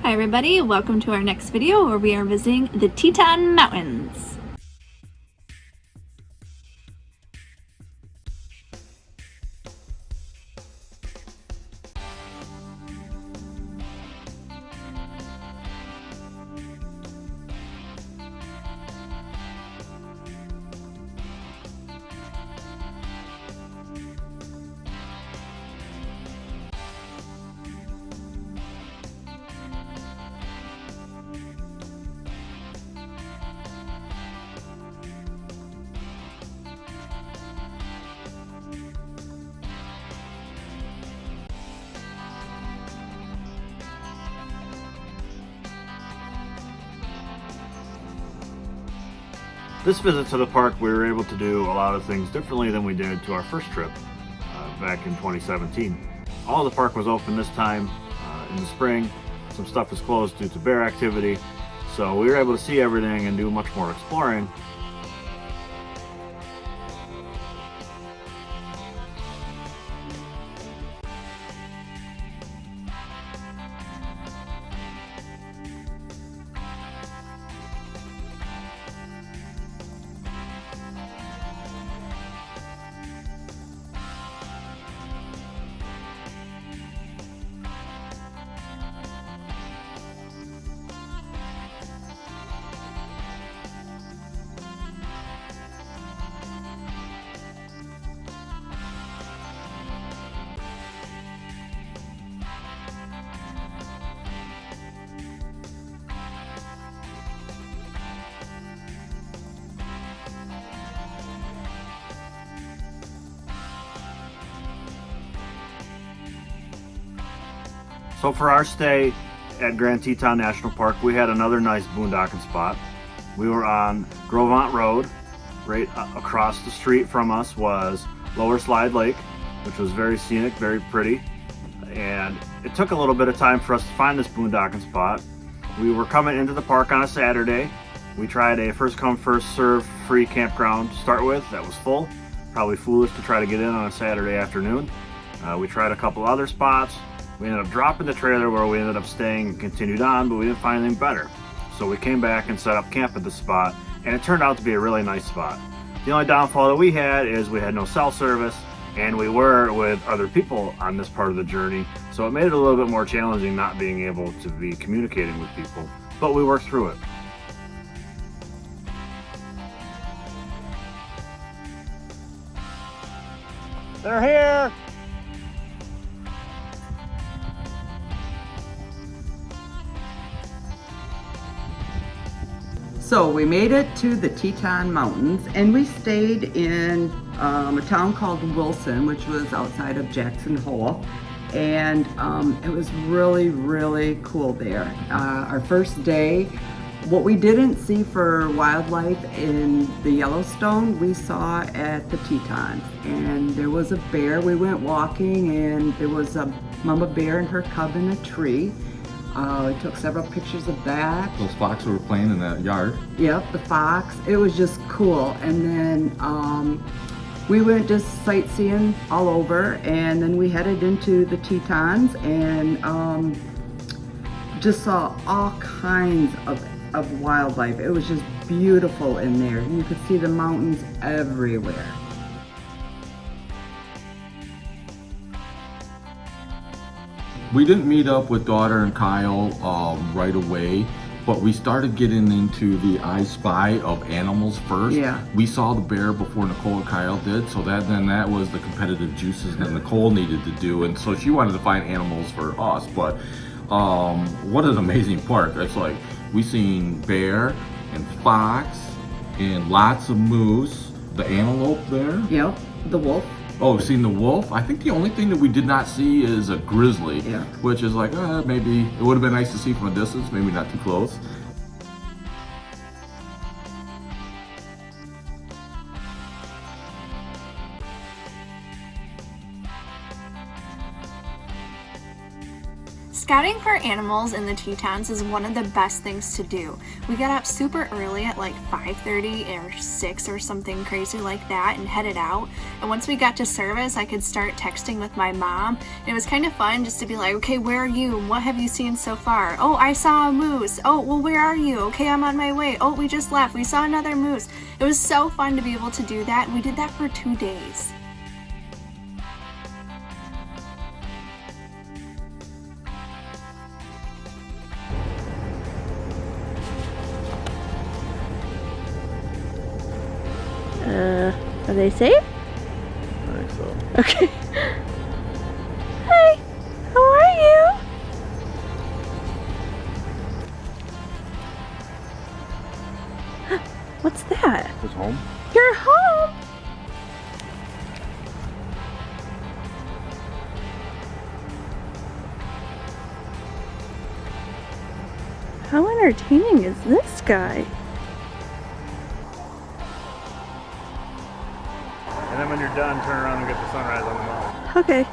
Hi everybody, welcome to our next video where we are visiting the Teton Mountains. This visit to the park, we were able to do a lot of things differently than we did to our first trip back in 2017. All of the park was open this time in the spring. Some stuff was closed due to bear activity, so we were able to see everything and do much more exploring. So for our stay at Grand Teton National Park, we had another nice boondocking spot. We were on Grovant Road. Right across the street from us was Lower Slide Lake, which was very scenic, very pretty. And it took a little bit of time for us to find this boondocking spot. We were coming into the park on a Saturday. We tried a first come, first serve free campground to start with. That was full. Probably foolish to try to get in on a Saturday afternoon. We tried a couple other spots. We ended up dropping the trailer where we ended up staying and continued on, but we didn't find anything better. So we came back and set up camp at the spot, and it turned out to be a really nice spot. The only downfall that we had is we had no cell service, and we were with other people on this part of the journey, so it made it a little bit more challenging not being able to be communicating with people, but we worked through it. They're here! So we made it to the Teton Mountains and we stayed in a town called Wilson, which was outside of Jackson Hole. And it was really cool there. Our first day, what we didn't see for wildlife in the Yellowstone, we saw at the Tetons. And there was a bear. We went walking and there was a mama bear and her cub in a tree. We took several pictures of that. Those foxes were playing in that yard. Yep, the fox. It was just cool. And then we went just sightseeing all over, and then we headed into the Tetons and just saw all kinds of wildlife. It was just beautiful in there. You could see the mountains everywhere. We didn't meet up with daughter and Kyle right away, but we started getting into the I Spy of animals first. Yeah. We saw the bear before Nicole and Kyle did, so that was the competitive juices that Nicole needed to do, and so she wanted to find animals for us. But what an amazing park. It's like we seen bear and fox and lots of moose, the antelope there. Yep, the wolf. Oh, seen the wolf? I think the only thing that we did not see is a grizzly, Yeah. which is like, maybe it would have been nice to see from a distance, maybe not too close. Scouting for animals in the Tetons is one of the best things to do. We got up super early at like 5:30 or 6 or something crazy like that and headed out. And once we got to service, I could start texting with my mom. It was kind of fun just to be like, okay, where are you? What have you seen so far? Oh, I saw a moose. Oh, well, where are you? Okay, I'm on my way. Oh, we just left. We saw another moose. It was so fun to be able to do that. We did that for 2 days. Are they safe? I think so. Okay. Hi, how are you? What's that? It's home? You're home! How entertaining is this guy? And then when you're done, turn around and get the sunrise on the mountain. Okay.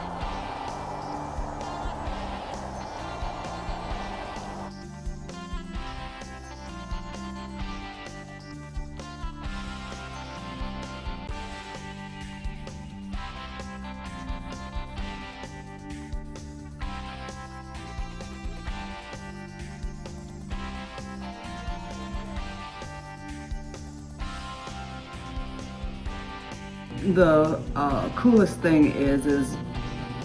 The coolest thing is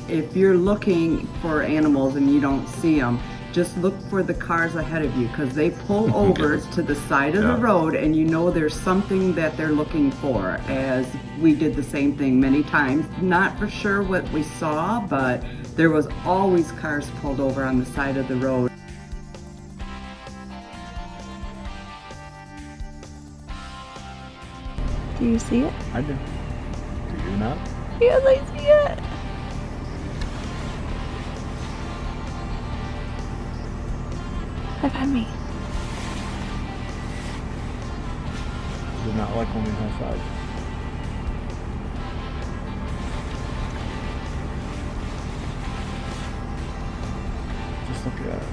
if you're looking for animals and you don't see them, just look for the cars ahead of you, because they pull over to the side of the road and you know there's something that they're looking for, as we did the same thing many times. Not for sure what we saw, but there was always cars pulled over on the side of the road. Do you see it? I do. Do you not? Yes, I see it. High five me. Do not like when we high five. Just look at it.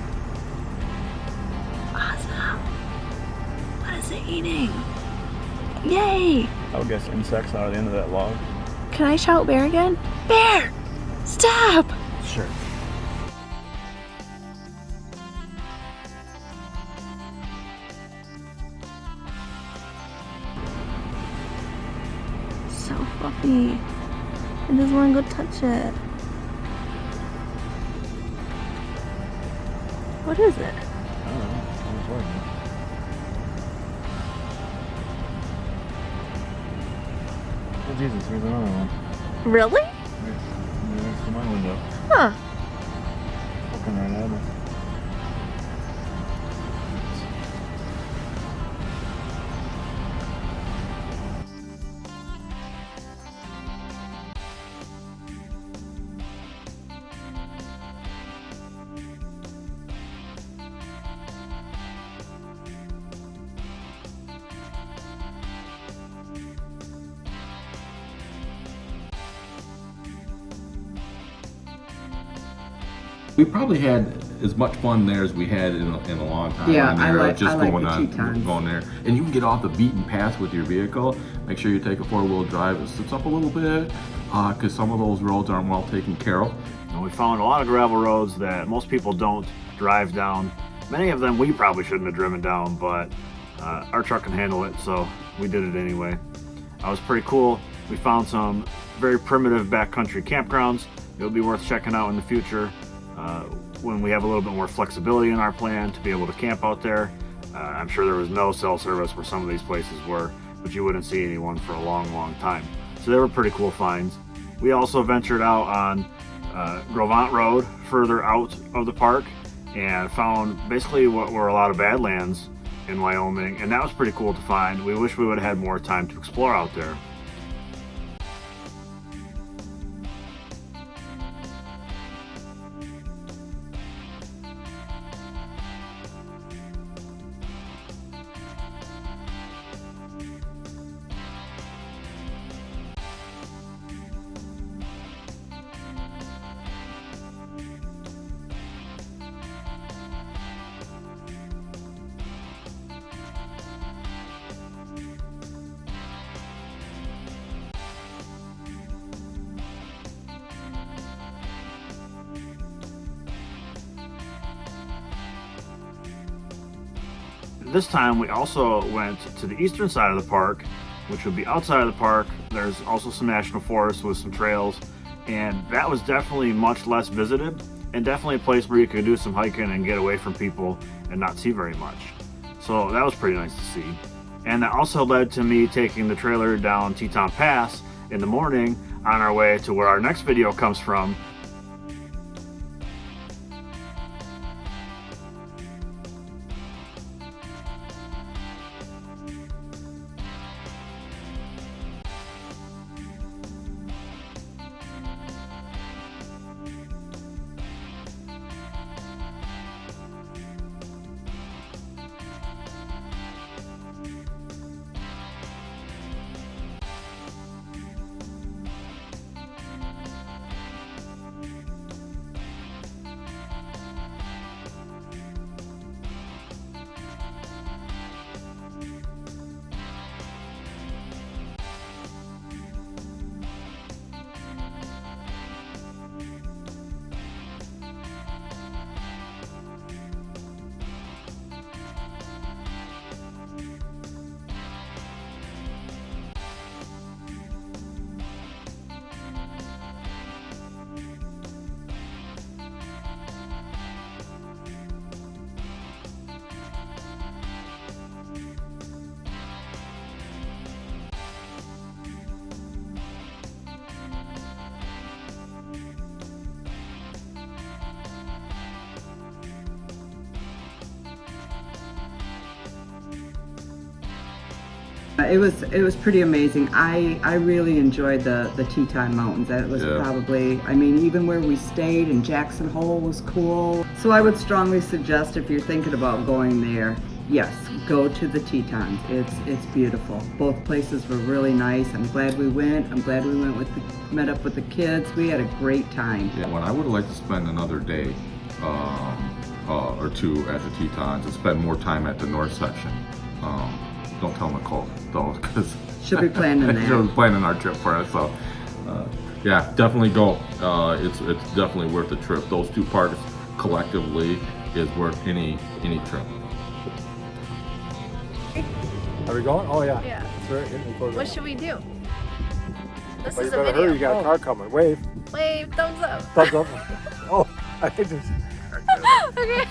Awesome. What is it eating? Yay! I would guess insects out of the end of that log. Can I shout bear again? Bear! Stop! Sure. So fluffy. I just want to go touch it. What is it? I don't know. I'm sorry. Oh Jesus, here's another one. Really? Next to my window. Huh. Looking right at me. We probably had as much fun there as we had in a long time. Yeah, on I there, like just the going on, Tetons. going there, and you can get off the beaten path with your vehicle. Make sure you take a 4-wheel drive. It sits up a little bit because some of those roads aren't well taken care of. And we found a lot of gravel roads that most people don't drive down. Many of them we probably shouldn't have driven down, but our truck can handle it, so we did it anyway. It was pretty cool. We found some very primitive backcountry campgrounds. It'll be worth checking out in the future when we have a little bit more flexibility in our plan to be able to camp out there. I'm sure there was no cell service where some of these places were, but you wouldn't see anyone for a long time. So they were pretty cool finds. We also ventured out on Grovant Road further out of the park and found basically what were a lot of badlands in Wyoming, and that was pretty cool to find. We wish we would have had more time to explore out there. this time we also went to the eastern side of the park, which would be outside of the park. There's also some national forests with some trails, and that was definitely much less visited, and definitely a place where you could do some hiking and get away from people and not see very much. So that was pretty nice to see. And that also led to me taking the trailer down Teton Pass in the morning on our way to where our next video comes from. It was pretty amazing. I really enjoyed the Teton Mountains. That was probably, I mean, even where we stayed in Jackson Hole was cool. So I would strongly suggest, if you're thinking about going there, yes, go to the Tetons. It's beautiful. Both places were really nice. I'm glad we went. I'm glad we went met up with the kids. We had a great time. Yeah, when I would like to spend another day or two at the Tetons and spend more time at the north section. Don't tell Nicole though, because she'll be planning that. She'll be planning our trip for us. So, yeah, definitely go. It's definitely worth the trip. Those two parks collectively is worth any trip. Are we going? Oh yeah. Yeah. Sure. What should we do? This Well, you is a better video. hurry. You got a car coming. Wave. Wave, thumbs up. Thumbs up. Oh, I just. Okay.